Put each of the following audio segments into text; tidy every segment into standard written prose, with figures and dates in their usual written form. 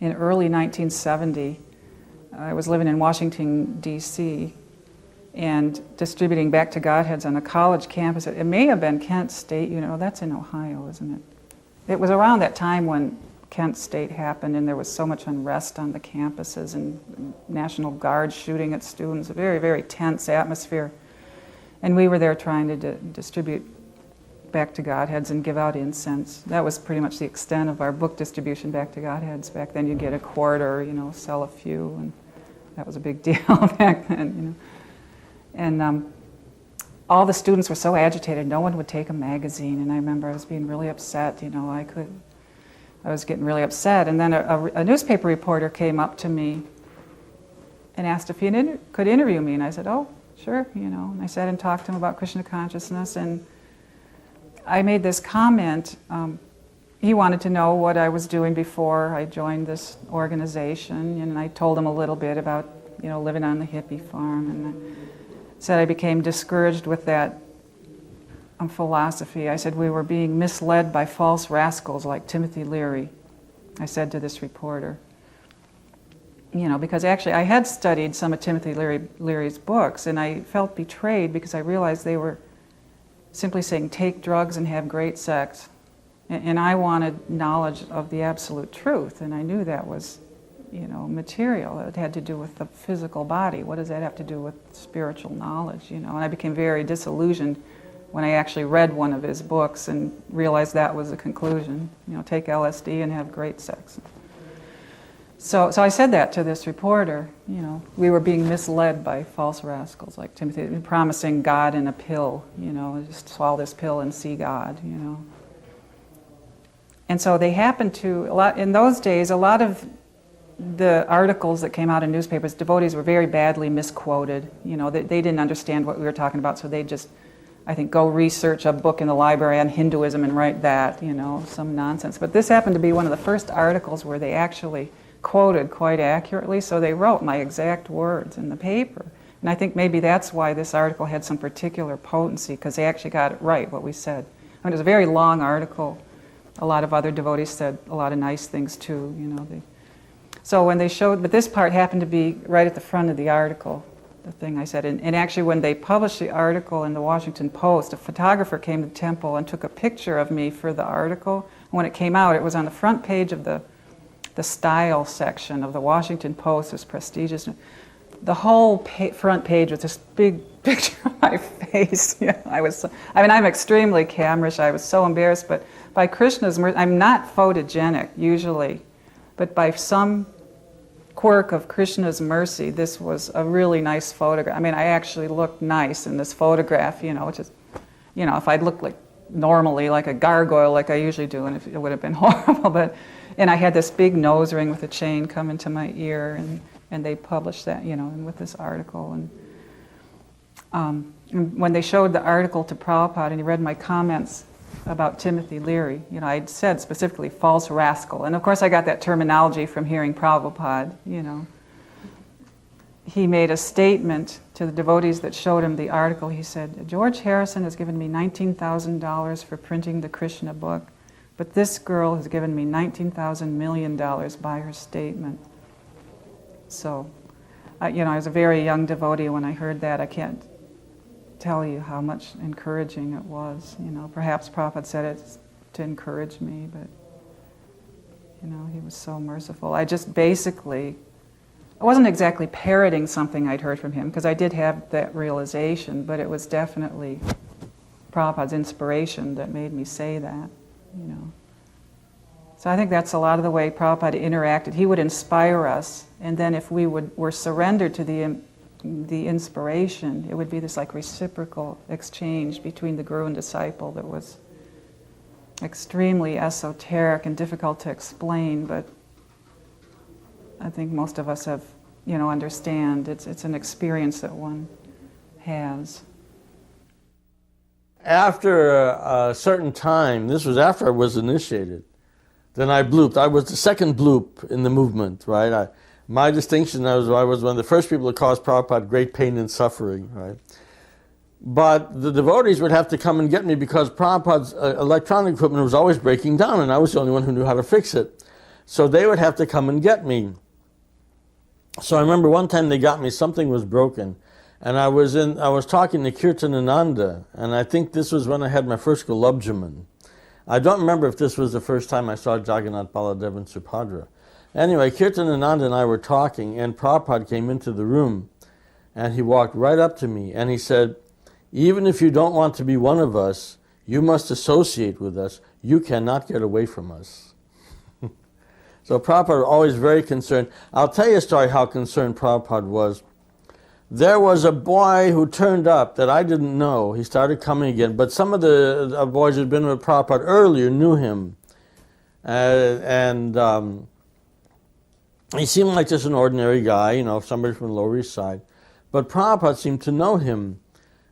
in early 1970. I was living in Washington, D.C., and distributing Back to Godheads on a college campus. It may have been Kent State, that's in Ohio, isn't it? It was around that time when Kent State happened, and there was so much unrest on the campuses and National Guard shooting at students, a very, very tense atmosphere. And we were there trying to distribute Back to Godheads and give out incense. That was pretty much the extent of our book distribution, Back to Godheads. Back then you'd get a quarter, sell a few, and that was a big deal back then, And all the students were so agitated, no one would take a magazine, and I remember I was being really upset, I was getting really upset, and then a newspaper reporter came up to me and asked if he could interview me, and I said, oh, sure, and I sat and talked to him about Krishna consciousness, and I made this comment. He wanted to know what I was doing before I joined this organization, and I told him a little bit about, living on the hippie farm, and I said I became discouraged with that philosophy. I said we were being misled by false rascals like Timothy Leary, I said to this reporter. Because actually I had studied some of Timothy Leary's books, and I felt betrayed because I realized they were simply saying take drugs and have great sex. And I wanted knowledge of the absolute truth, and I knew that was, material. It had to do with the physical body. What does that have to do with spiritual knowledge, And I became very disillusioned when I actually read one of his books and realized that was the conclusion. Take LSD and have great sex. So I said that to this reporter. We were being misled by false rascals like Timothy, promising God in a pill. Just swallow this pill and see God. And so they happened to in those days. A lot of the articles that came out in newspapers, devotees were very badly misquoted. They didn't understand what we were talking about, so they just, I think, go research a book in the library on Hinduism and write that. Some nonsense. But this happened to be one of the first articles where they actually quoted quite accurately, so they wrote my exact words in the paper. And I think maybe that's why this article had some particular potency, because they actually got it right, what we said. It was a very long article. A lot of other devotees said a lot of nice things too, So when they showed, but this part happened to be right at the front of the article, the thing I said. And actually when they published the article in the Washington Post, a photographer came to the temple and took a picture of me for the article. When it came out, it was on the front page of the style section of the Washington Post. It was prestigious. The whole front page was this big picture of my face. I'm extremely camerish. I was so embarrassed, but by Krishna's mercy, I'm not photogenic usually, but by some quirk of Krishna's mercy, this was a really nice photograph. I actually looked nice in this photograph, which is, if I'd looked like normally, like a gargoyle, like I usually do, and it would have been horrible, and I had this big nose ring with a chain coming to my ear, and they published that, and with this article. And when they showed the article to Prabhupada, and he read my comments about Timothy Leary, I'd said specifically false rascal. And of course I got that terminology from hearing Prabhupada, He made a statement to the devotees that showed him the article. He said, George Harrison has given me $19,000 for printing the Krishna book, but this girl has given me $19,000 million by her statement. So, I was a very young devotee when I heard that. I can't tell you how much encouraging it was. Perhaps Prabhupada said it to encourage me, but he was so merciful. I just basically, I wasn't exactly parroting something I'd heard from him, because I did have that realization, but it was definitely Prabhupada's inspiration that made me say that. So I think that's a lot of the way Prabhupada interacted. He would inspire us, and then if we were surrendered to the inspiration, it would be this like reciprocal exchange between the guru and disciple that was extremely esoteric and difficult to explain, but I think most of us have, understand. It's an experience that one has. After a certain time, this was after I was initiated, then I blooped. I was the second bloop in the movement, right? My distinction, I was one of the first people to cause Prabhupada great pain and suffering, right? But the devotees would have to come and get me because Prabhupada's electronic equipment was always breaking down, and I was the only one who knew how to fix it. So they would have to come and get me. So I remember one time they got me, something was broken. And I was talking to Kirtanananda, and I think this was when I had my first Golubjaman. I don't remember if this was the first time I saw Jagannath, Baladev, and Subhadra. Anyway, Kirtanananda and I were talking, and Prabhupada came into the room, and he walked right up to me, and he said, even if you don't want to be one of us, you must associate with us. You cannot get away from us. So Prabhupada was always very concerned. I'll tell you a story how concerned Prabhupada was. There was a boy who turned up that I didn't know. He started coming again, but some of the boys who had been with Prabhupada earlier knew him. He seemed like just an ordinary guy, you know, somebody from the Lower East Side. But Prabhupada seemed to know him.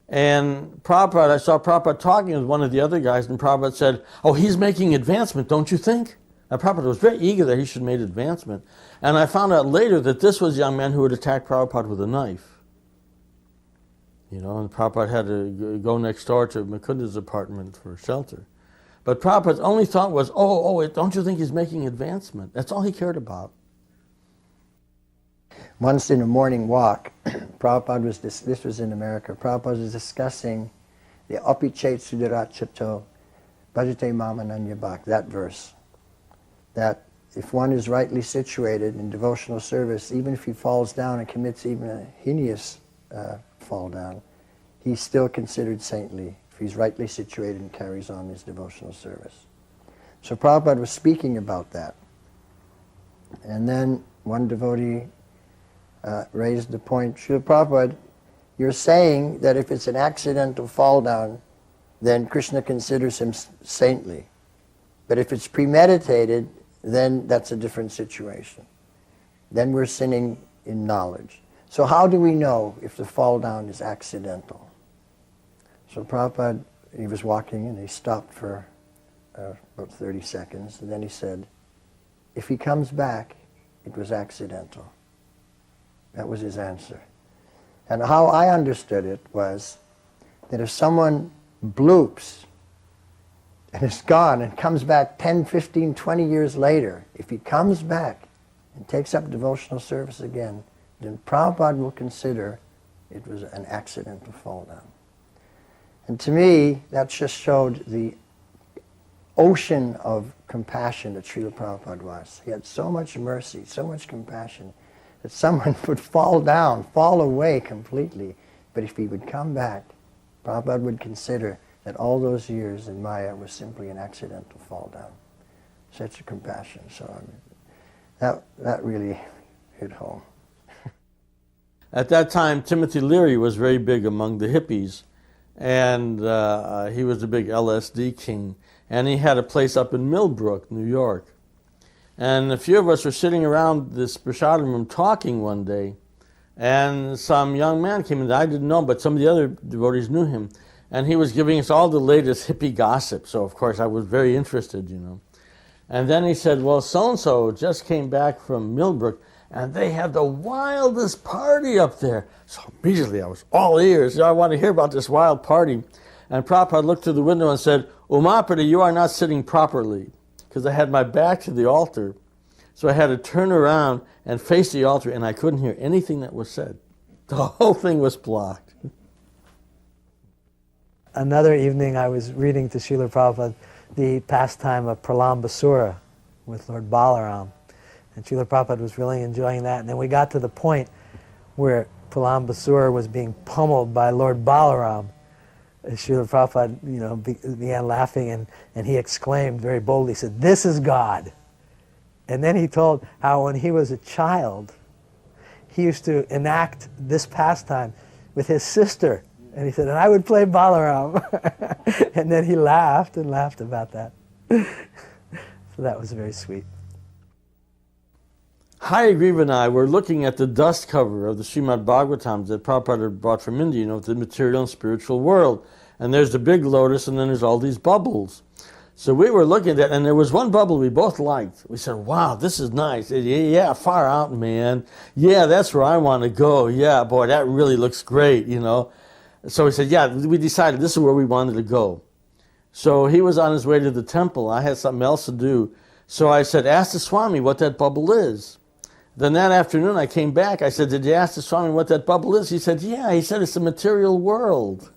And I saw Prabhupada talking with one of the other guys, and Prabhupada said, oh, he's making advancement, don't you think? Now, Prabhupada was very eager that he should make advancement. And I found out later that this was a young man who had attacked Prabhupada with a knife. You know, and Prabhupada had to go next door to Mukunda's apartment for shelter. But Prabhupada's only thought was, don't you think he's making advancement? That's all he cared about. Once in a morning walk, Prabhupada was, this was in America, Prabhupada was discussing the Apichet Sudarachato Bhajate Mamananya Bhak, that verse. That if one is rightly situated in devotional service, even if he falls down and commits even a heinous fall down, he's still considered saintly if he's rightly situated and carries on his devotional service. So Prabhupada was speaking about that. And then one devotee raised the point, Srila Prabhupada, you're saying that if it's an accidental fall down, then Krishna considers him saintly. But if it's premeditated, then that's a different situation. Then we're sinning in knowledge. So how do we know if the fall down is accidental? So Prabhupada, he was walking and he stopped for about 30 seconds, and then he said, if he comes back, it was accidental. That was his answer. And how I understood it was that if someone bloops and is gone and comes back 10, 15, 20 years later, if he comes back and takes up devotional service again, then Prabhupada will consider it was an accidental fall down. And to me, that just showed the ocean of compassion that Srila Prabhupada was. He had so much mercy, so much compassion, that someone would fall down, fall away completely, but if he would come back, Prabhupada would consider that all those years in Maya was simply an accidental fall down. Such a compassion. So that really hit home. At that time, Timothy Leary was very big among the hippies, and he was a big LSD king, and he had a place up in Millbrook, New York. And a few of us were sitting around this prasadam room talking one day, and some young man came in that I didn't know, but some of the other devotees knew him, and he was giving us all the latest hippie gossip, so of course I was very interested, you know. And then he said, well, so-and-so just came back from Millbrook, and they had the wildest party up there. So immediately I was all ears. I want to hear about this wild party. And Prabhupada looked through the window and said, Umapada, you are not sitting properly. Because I had my back to the altar. So I had to turn around and face the altar, and I couldn't hear anything that was said. The whole thing was blocked. Another evening I was reading to Srila Prabhupada the pastime of Pralambasura with Lord Balaram. And Srila Prabhupada was really enjoying that. And then we got to the point where Pralambasura was being pummeled by Lord Balaram. And Srila Prabhupada, began laughing, and he exclaimed very boldly, he said, "This is God." And then he told how when he was a child, he used to enact this pastime with his sister. And he said, and I would play Balaram. And then he laughed and laughed about that. So that was very sweet. Hayagriva and I were looking at the dust cover of the Srimad Bhagavatams that Prabhupada had brought from India, the material and spiritual world. And there's the big lotus, and then there's all these bubbles. So we were looking at that, and there was one bubble we both liked. We said, wow, this is nice. Yeah, far out, man. Yeah, that's where I want to go. Yeah, boy, that really looks great, So we said, yeah, we decided this is where we wanted to go. So he was on his way to the temple. I had something else to do. So I said, ask the Swami what that bubble is. Then that afternoon I came back. I said, did you ask the Swami what that bubble is? He said, yeah. He said, it's the material world.